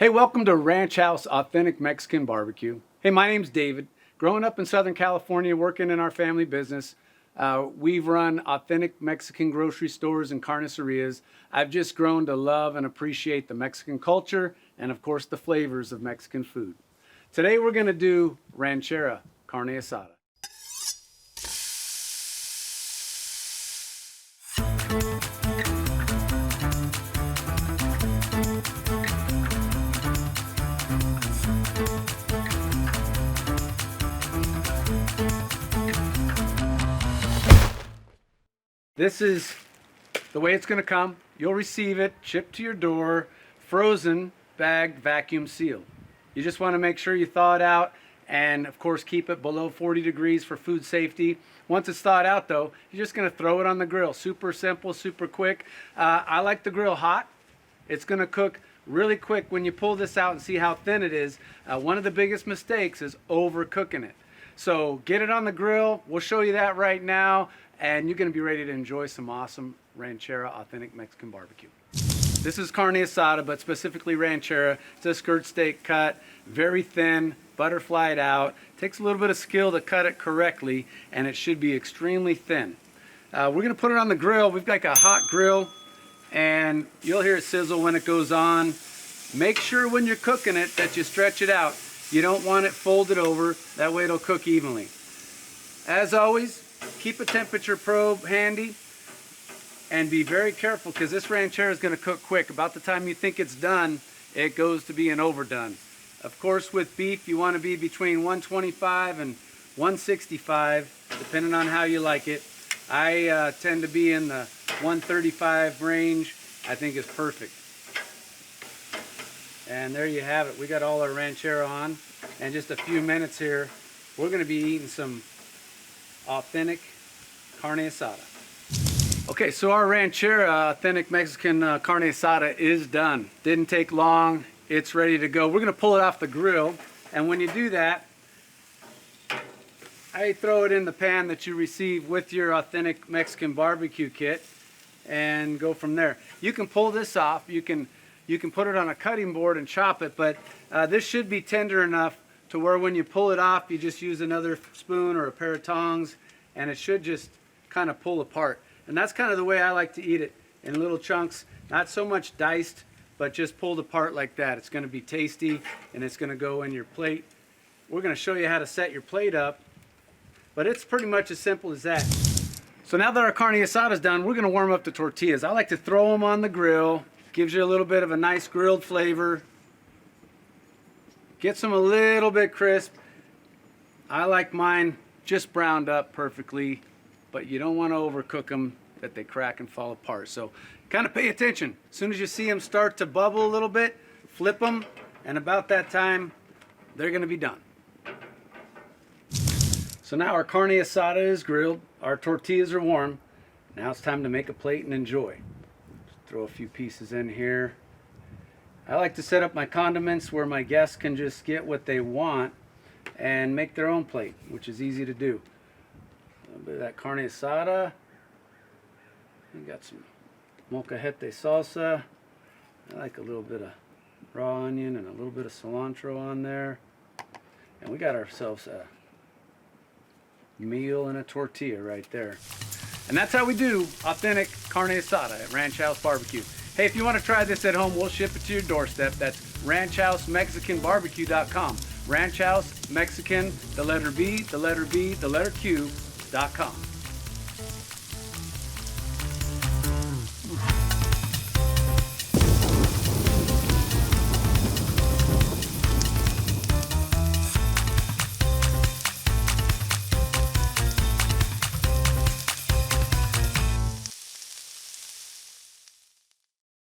Hey, welcome to Ranch House Authentic Mexican Barbecue. Hey, my name's David. Growing up in Southern California, working in our family business, we've run authentic Mexican grocery stores and carnicerias. I've just grown to love and appreciate the Mexican culture and, of course, the flavors of Mexican food. Today, we're going to do ranchera carne asada. This is the way it's going to come. You'll receive it shipped to your door, frozen, bagged, vacuum sealed. You just want to make sure you thaw it out and, of course, keep it below 40 degrees for food safety. Once it's thawed out, though, you're just going to throw it on the grill. Super simple, super quick. I like the grill hot. It's going to cook really quick when you pull this out and see how thin it is. One of the biggest mistakes is overcooking it. So get it on the grill. We'll show you that right now. And you're going to be ready to enjoy some awesome ranchera authentic Mexican barbecue. This is carne asada, but specifically ranchera. It's a skirt steak cut, very thin, butterflied out. Takes a little bit of skill to cut it correctly, and it should be extremely thin. We're going to put it on the grill. We've got like a hot grill, and you'll hear it sizzle when it goes on. Make sure when you're cooking it that you stretch it out. You don't want it folded over. That way it'll cook evenly. As always, keep a temperature probe handy and be very careful because this ranchera is going to cook quick. About the time you think it's done, it goes to being overdone. Of course, with beef, you want to be between 125 and 165, depending on how you like it. I tend to be in the 135 range. I think it's perfect. And there you have it. We got all our ranchera on. In just a few minutes here, we're going to be eating some authentic carne asada. Okay, so our ranchera authentic Mexican carne asada is done. Didn't take long. It's ready to go. We're going to pull it off the grill, and when you do that, I throw it in the pan that you receive with your authentic Mexican barbecue kit and go from there. You can pull this off. You can put it on a cutting board and chop it, but this should be tender enough to where when you pull it off, you just use another spoon or a pair of tongs, and it should just kind of pull apart. And that's kind of the way I like to eat it, in little chunks, not so much diced, but just pulled apart like that. It's going to be tasty, and it's going to go in your plate. We're going to show you how to set your plate up, but it's pretty much as simple as that. So now that our carne asada is done, we're going to warm up the tortillas. I like to throw them on the grill. Gives you a little bit of a nice grilled flavor. Gets them a little bit crisp. I like mine just browned up perfectly, but you don't want to overcook them that they crack and fall apart. So kind of pay attention. As soon as you see them start to bubble a little bit, flip them, and about that time, they're going to be done. So now our carne asada is grilled. Our tortillas are warm. Now it's time to make a plate and enjoy. Throw a few pieces in here. I like to set up my condiments where my guests can just get what they want and make their own plate, which is easy to do. A little bit of that carne asada. We got some molcajete salsa. I like a little bit of raw onion and a little bit of cilantro on there. And we got ourselves a meal and a tortilla right there. And that's how we do authentic carne asada at Ranch House Barbecue. Hey, if you want to try this at home, we'll ship it to your doorstep. That's ranchhousemexicanbarbecue.com. Ranch House Mexican, the letter B, the letter B, the letter Q.com.